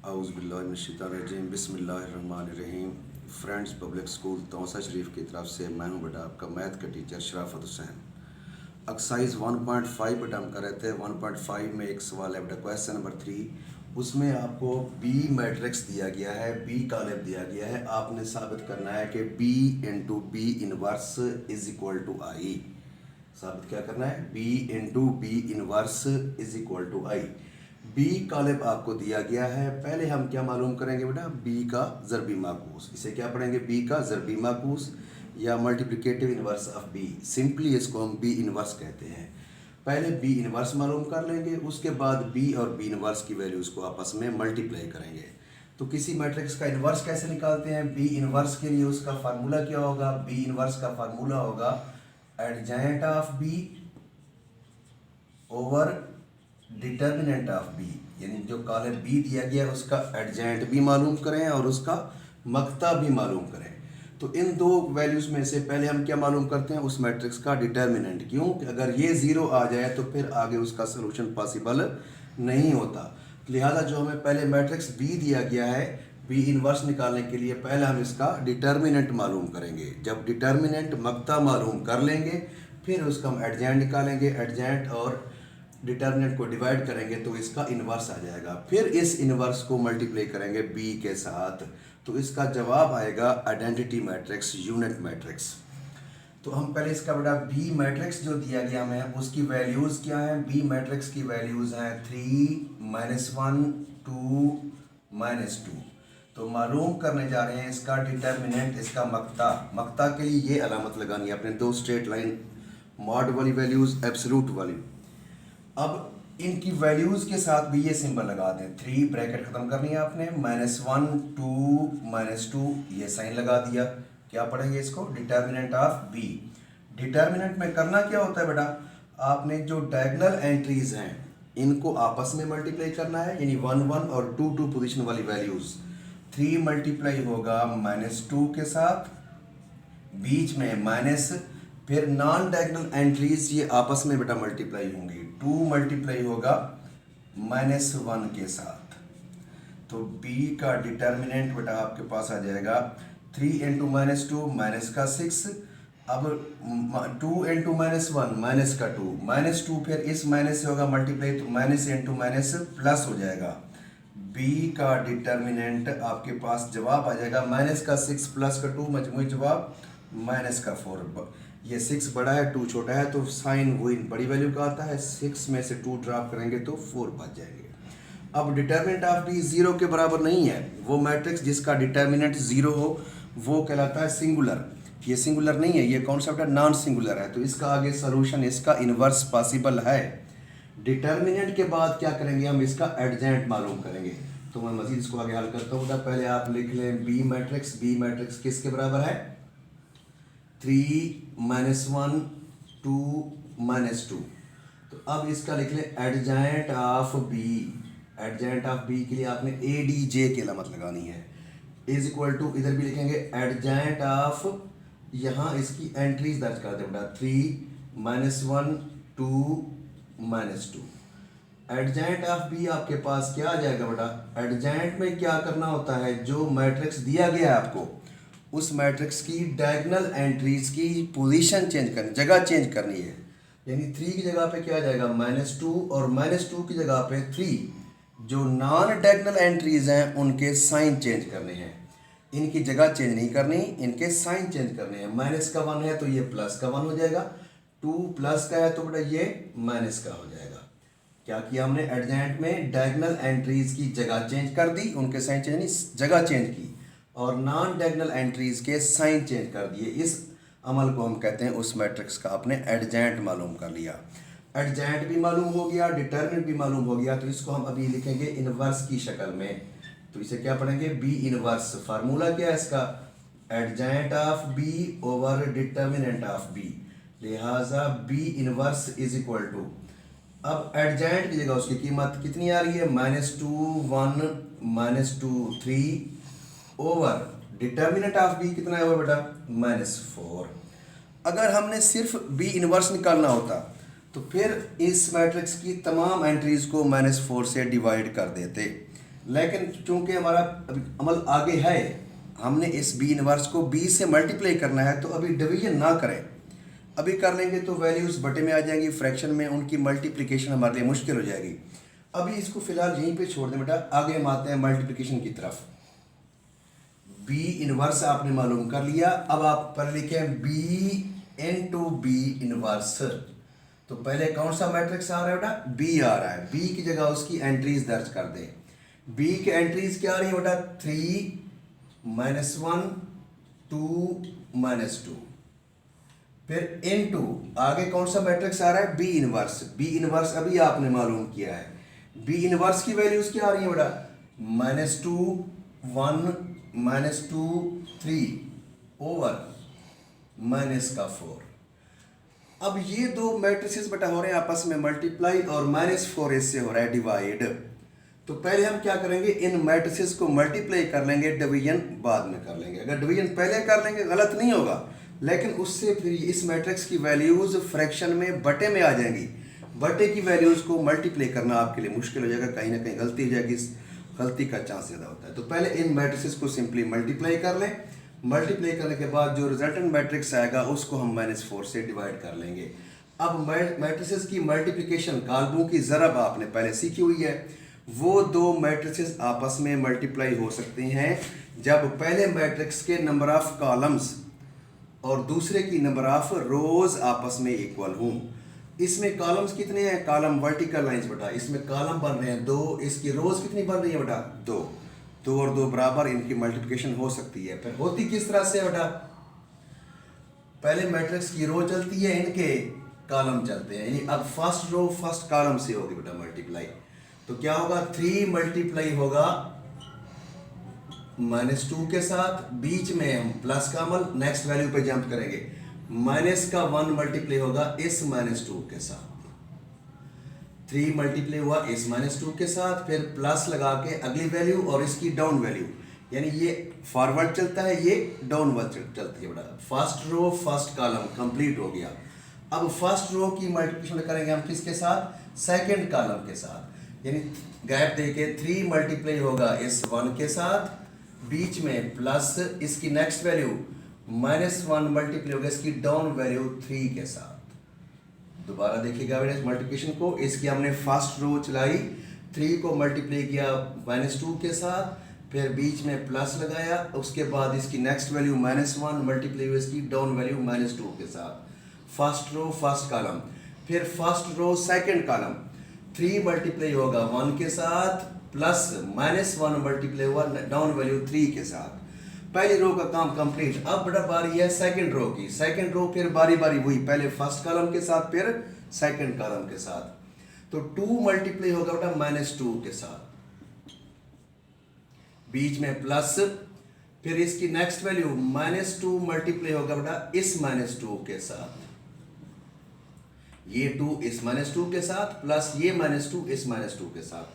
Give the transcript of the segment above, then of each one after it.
औज़ुबिल्लाहिमिनश्शैतानिर्रजीम बिस्मिल्लाहिर्रहमानिर्रहीम। Friends public school Taunsa शरीफ की तरफ से मैं हूं बेटा आपका मैथ का टीचर शराफत हुसैन। एक्सरसाइज 1.5 बेटा हम कर रहे थे। 1.5 में एक सवाल है बेटा, क्वेश्चन नंबर 3। उसमें आपको बी मैट्रिक्स दिया गया है, बी कॉलम दिया गया है। आपने साबित करना है कि B into B inverse is equal to I. साबित क्या करना है? B into B inverse is equal to I. B column आपको दिया गया है। पहले हम क्या मालूम करेंगे बेटा? बी का ज़रबी माकूस। इसे क्या पढ़ेंगे? बी का ज़रबी माकूस या multiplicative inverse of B. Simply इसको हम बी इनवर्स कहते हैं। पहले बी इनवर्स मालूम कर लेंगे, उसके बाद बी और बी इनवर्स की वैल्यूज़ को आपस में मल्टीप्लाई करेंगे। तो किसी मैट्रिक्स का इनवर्स कैसे निकालते हैं? बी इनवर्स के लिए उसका फार्मूला क्या होगा? बी इनवर्स का फार्मूला होगा adjoint of B over determinant of B. यानी जो कॉलम बी दिया गया है उसका एडजेंट भी मालूम करें और उसका मक्ता भी मालूम करें। तो इन दो वैल्यूज़ में से पहले हम क्या मालूम करते हैं? उस मैट्रिक्स का डिटर्मिनेंट। क्यों कि अगर ये ज़ीरो आ जाए तो फिर आगे उसका सलूशन पॉसिबल नहीं होता। लिहाजा जो हमें पहले मैट्रिक्स बी दिया गया है, बी इनवर्स निकालने के लिए पहले हम इसका डिटर्मिनेंट मालूम करेंगे। जब डिटर्मिनेंट मक्ता मालूम कर लेंगे फिर उसका हम एडजेंट निकालेंगे। एडजेंट और डिटर्मिनेंट को डिवाइड करेंगे तो इसका इन्वर्स आ जाएगा। फिर इस इन्वर्स को मल्टीप्लाई करेंगे बी के साथ तो इसका जवाब आएगा आइडेंटिटी मैट्रिक्स, यूनिट मैट्रिक्स। तो हम पहले इसका बेटा बी मैट्रिक्स जो दिया गया हमें उसकी वैल्यूज़ क्या हैं? बी मैट्रिक्स की वैल्यूज़ हैं 3 -1 2 -2। तो मालूम करने जा रहे हैं इसका डिटर्मिनेंट, इसका मक्ता। मक्ता के लिए ये अलामत लगानी है अपने दो स्ट्रेट लाइन मॉड वाली वैल्यूज़, एब्सोल्यूट वाली। अब इनकी वैल्यूज़ के साथ भी ये सिंबल लगा दें। 3 ब्रैकेट ख़त्म करनी है आपने, -1 2 -2 ये साइन लगा दिया। क्या पढ़ेंगे इसको? Determinant of B. डिटर्मिनेंट में करना क्या होता है बेटा? आपने जो डायगोनल एंट्रीज हैं इनको आपस में मल्टीप्लाई करना है। यानी 1 1 और 2 2 पोजीशन वाली वैल्यूज़। 3 मल्टीप्लाई होगा -2 के साथ, बीच में माइनस, फिर नॉन डायगोनल एंट्रीज ये आपस में बेटा मल्टीप्लाई होंगी। 2 मल्टीप्लाई होगा -1 के साथ। तो b का डिटर्मिनेंट बेटा आपके पास आ जाएगा 3 इंटू -2 माइनस का 6। अब 2 इंटू -1 माइनस का 2, -2 फिर इस माइनस से होगा मल्टीप्लाई तो माइनस इंटू माइनस प्लस हो जाएगा। b का डिटर्मिनेंट आपके पास जवाब आ जाएगा माइनस का 6 प्लस का 2, मजमूई जवाब माइनस का 4। ये 6 बड़ा है 2 छोटा है तो साइन वही बड़ी वैल्यू का आता है। 6 में से 2 ड्रॉप करेंगे तो 4 बच जाएंगे। अब डिटर्मिनेंट ऑफ बी जीरो के बराबर नहीं है। वो मैट्रिक्स जिसका डिटर्मिनेंट जीरो हो वो कहलाता है सिंगुलर। ये सिंगुलर नहीं है, ये कॉन्सेप्ट है नॉन सिंगुलर है। तो इसका आगे सॉल्यूशन इसका इन्वर्स पॉसिबल है। डिटर्मिनेंट के बाद क्या करेंगे? हम इसका एडजेंट मालूम करेंगे। तो मैं मजीद इसको आगे हल करता हूँ। पहले आप लिख लें बी मैट्रिक्स। बी मैट्रिक्स किसके बराबर है? 3 -1 2 -2। तो अब इसका लिख लें adjoint of B. Adjoint of B के लिए आपने ए डी जे की अलामत लगानी है। इज इक्वल टू, इधर भी लिखेंगे एडजेंट ऑफ, यहाँ इसकी एंट्रीज दर्ज कर दें बेटा 3 -1 2 -2। एडजेंट ऑफ बी आपके पास क्या आ जाएगा बेटा? एडजेंट में क्या करना होता है? जो मैट्रिक्स दिया गया है आपको उस मैट्रिक्स की डायगोनल एंट्रीज की पोजीशन चेंज करनी, जगह चेंज करनी है। यानी 3 की जगह पे क्या आ जाएगा? -2 और -2 की जगह पे 3। जो नॉन डायगोनल एंट्रीज हैं उनके साइन चेंज करने हैं। इनकी जगह चेंज नहीं करनी, इनके साइन चेंज करने हैं। माइनस का 1 है तो ये प्लस का 1 हो जाएगा। 2 प्लस का है तो बेटा ये माइनस का हो जाएगा। क्या किया हमने? एडजेंट में डायगोनल एंट्रीज की जगह चेंज कर दी, उनके साइन चेंज नहीं, जगह चेंज की, और नॉन डायगोनल एंट्रीज के साइन चेंज कर दिए। इस अमल को हम कहते हैं उस मैट्रिक्स का आपने एडजेंट मालूम कर लिया। एडजेंट भी मालूम हो गया, डिटर्मिनेंट भी मालूम हो गया। तो इसको हम अभी लिखेंगे इनवर्स की शक्ल में। तो इसे क्या पढ़ेंगे? B inverse. फार्मूला क्या है इसका? Adjoint of B over determinant of B. लिहाजा B inverse is equal to, अब एडजेंट की जगह उसकी कीमत कितनी आ रही है? -2 1 -2 3 ओवर डिटर्मिनेंट ऑफ बी कितना है वो बेटा? -4। अगर हमने सिर्फ बी इनवर्स निकालना होता तो फिर इस मैट्रिक्स की तमाम एंट्रीज को -4 से डिवाइड कर देते। लेकिन चूंकि हमारा अभी अमल आगे है, हमने इस बी इनवर्स को बी से मल्टीप्लाई करना है, तो अभी डिवीजन ना करें। अभी कर लेंगे तो वैल्यूज बटे में आ जाएंगी, फ्रैक्शन में उनकी मल्टीप्लिकेशन हमारे लिए मुश्किल हो जाएगी। अभी इसको फिलहाल यहीं पे छोड़ दें बेटा, आगे हम आते हैं मल्टीप्लिकेशन की तरफ। बी इनवर्स आपने मालूम कर लिया, अब आप पर लिखें बी इनटू बी इनवर्स। तो पहले कौन सा मैट्रिक्स आ रहा है बेटा? बी आ रहा है। बी की जगह उसकी एंट्रीज दर्ज कर दें। बी की एंट्रीज क्या आ रही है बेटा? 3 -1 2 -2। फिर इनटू आगे कौन सा मैट्रिक्स आ रहा है? B inverse. बी इनवर्स अभी आपने मालूम किया है। बी इनवर्स की वैल्यूज क्या आ रही है बेटा? -2 1 -2 3 ओवर -4। अब ये दो मैट्रिसेस बेटा हो रहे हैं आपस में मल्टीप्लाई, और -4 इससे हो रहा है डिवाइड। तो पहले हम क्या करेंगे, इन मैट्रिसेस को मल्टीप्लाई कर लेंगे, डिवीजन बाद में कर लेंगे। अगर डिवीजन पहले कर लेंगे गलत नहीं होगा, लेकिन उससे फिर इस मैट्रिक्स की वैल्यूज फ्रैक्शन में बटे में आ जाएंगी। बटे की वैल्यूज को मल्टीप्लाई करना आपके लिए मुश्किल हो जाएगा, कहीं ना कहीं गलती हो जाएगी, गलती का चांस ज़्यादा होता है। तो पहले इन मैट्रिसेस को सिंपली मल्टीप्लाई कर लें। मल्टीप्लाई करने के बाद जो रिजल्टेंट मैट्रिक्स आएगा उसको हम -4 से डिवाइड कर लेंगे। अब मैट्रिसेस की मल्टीप्लिकेशन, कालमों की ज़रब आपने पहले सीखी हुई है। वो दो मैट्रिसेस आपस में मल्टीप्लाई हो सकते हैं जब पहले मैट्रिक्स के नंबर ऑफ कॉलम्स और दूसरे की नंबर ऑफ रोज आपस में इक्वल हों। इसमें कॉलम्स कितने हैं? कॉलम वर्टिकल लाइंस बेटा, इसमें कॉलम बन रहे हैं 2, इसकी रोज कितनी बन रही है बेटा? 2। 2 और 2 बराबर, इनकी मल्टीप्लिकेशन हो सकती है। फिर होती किस तरह से बेटा? पहले मैट्रिक्स की रो चलती है, इनके कॉलम चलते हैं, यानी अब फर्स्ट रो फर्स्ट कॉलम से होगी बेटा मल्टीप्लाई। तो क्या होगा? 3 मल्टीप्लाई होगा -2 के साथ, बीच में हम प्लस का अमल नेक्स्ट वैल्यू पे जंप करेंगे, -1 मल्टीप्लाई होगा इस -2 के साथ। 3 मल्टीप्लाई हुआ इस -2 के साथ, फिर प्लस लगा के अगली वैल्यू और इसकी डाउन वैल्यू, यानी ये फॉरवर्ड चलता है, ये डाउनवर्ड चलती है बेटा। First row first column complete हो गया। अब फर्स्ट रो की मल्टीप्लिकेशन करेंगे हम किसके साथ? सेकंड कॉलम के साथ, यानी गैप देके 3 मल्टीप्लाई होगा इस 1 के साथ, बीच में प्लस इसकी नेक्स्ट वैल्यू -1 मल्टीप्लाई होगा इसकी डाउन वैल्यू 3 के साथ। दोबारा देखिएगा बेटा मल्टीप्लिकेशन को, इसकी हमने फर्स्ट रो चलाई, 3 को मल्टीप्लाई किया -2 के साथ, फिर बीच में प्लस लगाया, उसके बाद इसकी नेक्स्ट वैल्यू -1 मल्टीप्लाई हुई इसकी डाउन वैल्यू -2 के साथ। फर्स्ट रो फर्स्ट कॉलम, फिर first row second column, 3 multiply होगा 1 के साथ, प्लस -1 मल्टीप्लाई हुआ डाउन वैल्यू 3 के साथ। पहली रो का काम कंप्लीट। अब बड़ा बारी है सेकंड रो की। सेकंड रो फिर बारी बारी हुई, पहले फर्स्ट कॉलम के साथ फिर सेकंड कॉलम के साथ। तो 2 मल्टीप्लाई होगा बेटा -2 के साथ, बीच में प्लस, फिर इसकी नेक्स्ट वैल्यू -2 मल्टीप्लाई होगा बेटा इस -2 के साथ, ये 2 इस -2 के साथ, प्लस ये -2 इस -2 के साथ।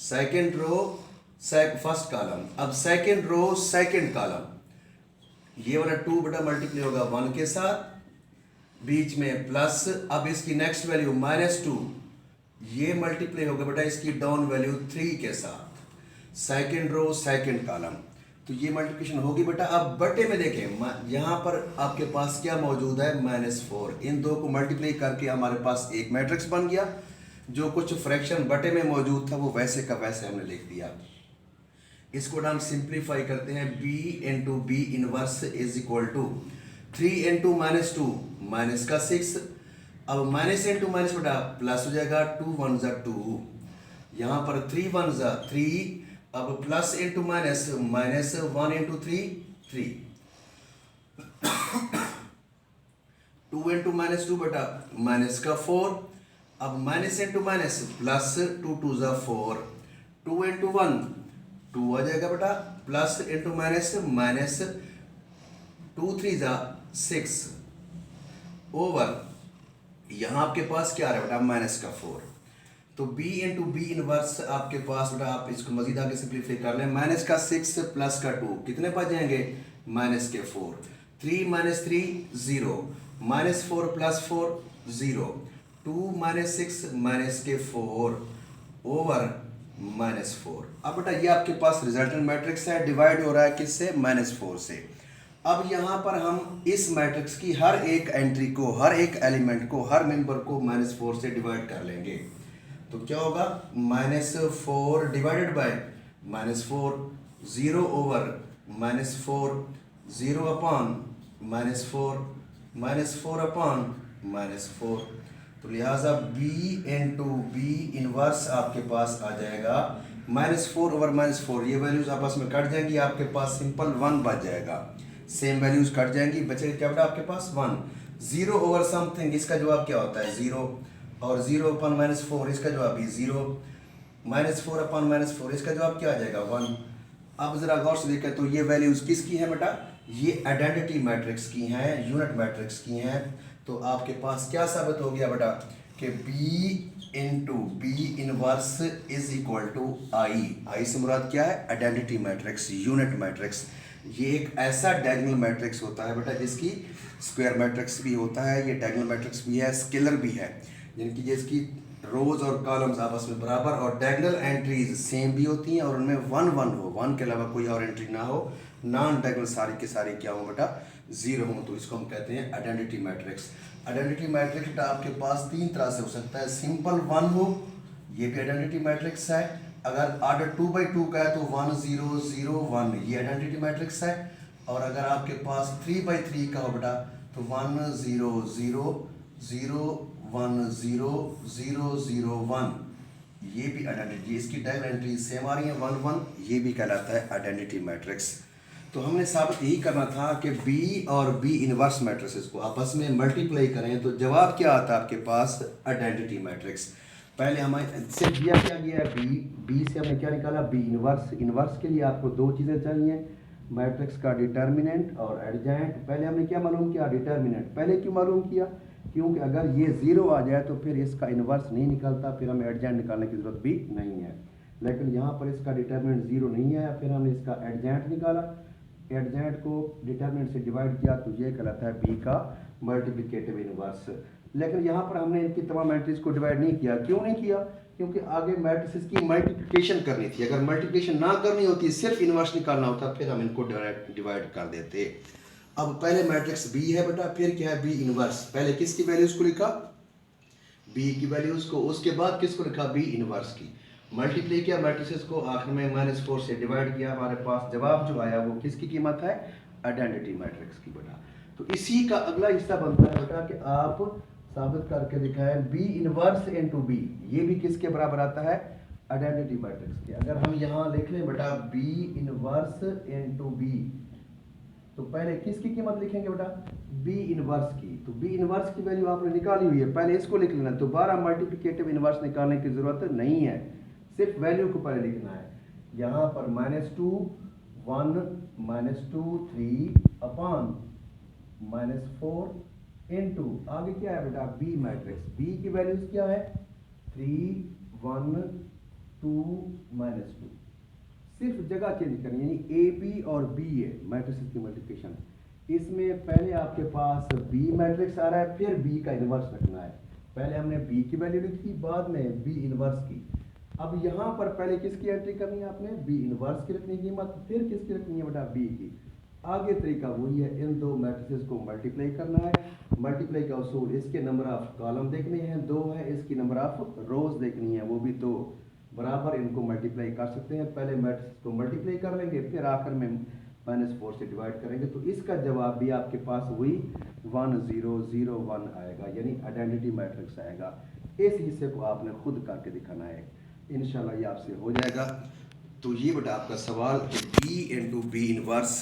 सेकेंड रो फर्स्ट कॉलम, अब सेकेंड रो सेकेंड कॉलम, ये वाला 2 बेटा मल्टीप्लाई होगा 1 के साथ, बीच में प्लस, अब इसकी नेक्स्ट वैल्यू -2, ये मल्टीप्लाई होगा बेटा इसकी डाउन वैल्यू 3 के साथ। सेकेंड रो सेकेंड कॉलम, तो ये मल्टीप्लिकेशन होगी बेटा। अब बटे में देखें, यहाँ पर आपके पास क्या मौजूद है? -4। इन दो को मल्टीप्लाई करके हमारे पास एक मैट्रिक्स बन गया। जो कुछ फ्रैक्शन बटे में मौजूद था वो वैसे का वैसे हमने लिख दिया। इसको हम सिंप्लीफाई करते हैं, b into B inverse is equal to 3 into -2 minus का 6। अब माइनस इंटू माइनस बेटा प्लस हो जाएगा, 2 1 ज़ा 2, यहाँ पर 3 1 ज़ा 3, अब plus into minus, minus 1 into 3 3, 2 into -2 बेटा माइनस का 4, अब माइनस इंटू माइनस प्लस, 2 2 ज़ा 4, 2 इंटू 1 2 आ जाएगा बेटा, प्लस इंटू माइनस माइनस, 2 3 ज़ा 6 ओवर, यहाँ आपके पास क्या आ रहा है बेटा? माइनस का 4। तो b इंटू बी इनवर्स आपके पास बेटा, आप इसको मजीद आगे सिंप्लीफाई कर लें, माइनस का 6 प्लस का 2 कितने पास जाएंगे? माइनस के 4, 3 minus 3 0, minus 4 plus 4 0, 2 minus 6 minus के 4 ओवर -4। अब बेटा ये आपके पास रिजल्टेंट मैट्रिक्स है, डिवाइड हो रहा है किससे, -4 से। अब यहाँ पर हम इस मैट्रिक्स की हर एक एंट्री को, हर एक एलिमेंट को, हर मेंबर को -4 से डिवाइड कर लेंगे। तो क्या होगा, -4 divided by -4, 0 over -4, 0 upon -4, -4 upon -4। तो लिहाजा b इंटू बी इनवर्स आपके पास आ जाएगा -4 ओवर -4। ये वैल्यूज आपस में कट जाएंगी, आपके पास सिंपल 1 बच जाएगा। सेम वैल्यूज कट जाएंगी, बचेगा क्या बेटा आपके पास 1। 0 ओवर समथिंग, इसका जवाब क्या होता है 0, और 0 अपॉन -4 इसका जवाब भी 0, -4 अपॉन -4 इसका जवाब क्या आ जाएगा 1। अब जरा गौर से देखें तो ये वैल्यूज किसकी है बेटा, ये आइडेंटिटी मैट्रिक्स की हैं, यूनिट मैट्रिक्स की हैं। तो आपके पास क्या साबित हो गया बेटा कि B into B inverse is equal to I से मुराद क्या है, आइडेंटिटी मैट्रिक्स, यूनिट मैट्रिक्स। ये एक ऐसा डायगोनल मैट्रिक्स होता है बेटा जिसकी स्क्वायर मैट्रिक्स भी होता है, ये डायगोनल मैट्रिक्स भी है, स्केलर भी है, जिनकी जिसकी रोज और कॉलम्स आपस में बराबर और डायगोनल एंट्रीज सेम भी होती हैं और उनमें 1 1 हो, 1 के अलावा कोई और एंट्री ना हो, नॉन डायगोनल सारी के सारी क्या हो बेटा 0 हो। तो इसको हम कहते हैं आइडेंटिटी मैट्रिक्स। आइडेंटिटी मैट्रिक्स आपके पास 3 तरह से हो सकता है, सिंपल 1 हो, ये भी आइडेंटिटी मैट्रिक्स है। अगर ऑर्डर 2 बाई 2 का है तो 1 0 0 1, ये आइडेंटिटी मैट्रिक्स है। और अगर आपके पास 3 बाई 3 का हो बेटा तो 1 0 0 0 1 0 0 0 1, ये भी आइडेंटिटी, इसकी डायगोनल एंट्री सेम आ रही है 1 1, ये भी कहलाता है आइडेंटिटी मैट्रिक्स। तो हमने साबित यही करना था कि B और B इनवर्स मैट्रिसेस को आपस में मल्टीप्लाई करें तो जवाब क्या आता है आपके पास, आइडेंटिटी मैट्रिक्स। पहले हमें से दिया क्या गया है B से हमने क्या निकाला, B इनवर्स। इनवर्स के लिए आपको दो चीज़ें चाहिए, मैट्रिक्स का डिटर्मिनेंट और एडजेंट। पहले हमने क्या मालूम किया, डिटर्मिनेंट। पहले क्यों मालूम किया, क्योंकि अगर ये 0 आ जाए तो फिर इसका इनवर्स नहीं निकलता, फिर हमें एडजेंट निकालने की ज़रूरत भी नहीं है। लेकिन यहाँ पर इसका डिटर्मिनेंट 0 नहीं है, फिर हमने इसका एडजेंट निकाला, एडजेंट को डिटर्मिनेंट से डिवाइड किया तो ये कहलाता है B का मल्टीप्लिकेटिव इनवर्स। लेकिन यहाँ पर हमने इनकी तमाम मैट्रिक्स को डिवाइड नहीं किया। क्यों नहीं किया, क्योंकि आगे मैट्रिक्स की मल्टीप्लिकेशन करनी थी। अगर मल्टीप्लिकेशन ना करनी होती, सिर्फ इनवर्स निकालना होता, फिर हम इनको डायरेक्ट डिवाइड कर देते। अब पहले मैट्रिक्स B है बेटा, फिर क्या है B इनवर्स। पहले किसकी वैल्यूज को लिखा, B की वैल्यूज को, उसके बाद किसको लिखा, B इनवर्स की। मल्टीप्लाई किया मैट्रिसेस को, आखिर में -4 से डिवाइड किया, हमारे पास जवाब जो आया वो किसकी कीमत है, आइडेंटिटी मैट्रिक्स की बेटा। तो इसी का अगला हिस्सा बनता है बेटा कि आप साबित करके दिखाएं B इनवर्स इनटू B, ये भी किसके बराबर आता है, आइडेंटिटी मैट्रिक्स के। अगर हम यहाँ लिख लें बेटा B इनवर्स इनटू B, तो पहले किसकी कीमत लिखेंगे बेटा, B इनवर्स की। तो B इनवर्स की वैल्यू आपने निकाली हुई है, पहले इसको लिख लेना, दोबारा मल्टीप्लिकेटिव इनवर्स निकालने की जरूरत नहीं है, सिर्फ वैल्यू को पहले लिखना है। यहाँ पर -2 1 -2 3 अपॉन -4 इनटू आगे क्या है बेटा B मैट्रिक्स। B की वैल्यूज क्या है 3 1 2 -2, सिर्फ जगह चेंज करनी, यानी AB और BA मैट्रिक्स की मल्टीप्लिकेशन। इसमें पहले आपके पास B मैट्रिक्स आ रहा है, फिर B का इनवर्स रखना है। पहले हमने B की वैल्यू लिखी, बाद में B इनवर्स की। अब यहाँ पर पहले किसकी एंट्री करनी है आपने, B इनवर्स की रखनी कीमत, फिर किसकी रखनी है बेटा B की। आगे तरीका वही है, इन दो मैट्रिसेस को मल्टीप्लाई करना है। मल्टीप्लाई का उसूल, इसके नंबर ऑफ कॉलम देखने हैं 2 है, इसकी नंबर ऑफ रोज देखनी है वो भी 2, बराबर इनको मल्टीप्लाई कर सकते हैं। पहले मैट्रिक्स को मल्टीप्लाई कर लेंगे, फिर आखिर में -4 से डिवाइड करेंगे, तो इसका जवाब भी आपके पास वही 1 0 0 1 आएगा, यानी आइडेंटिटी मैट्रिक्स आएगा। इस हिस्से को आपने खुद करके दिखाना है, इंशाल्लाह ये आपसे हो जाएगा। तो ये बेटा आपका सवाल कि B इंटू बी इनवर्स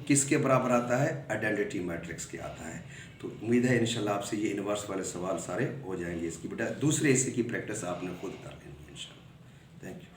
किसके बराबर आता है, आइडेंटिटी मैट्रिक्स के आता है। तो उम्मीद है इंशाल्लाह आपसे ये इनवर्स वाले सवाल सारे हो जाएंगे। इसकी बेटा दूसरे हिस्से की प्रैक्टिस आपने खुद कर लेनी है इंशाल्लाह। Thank you.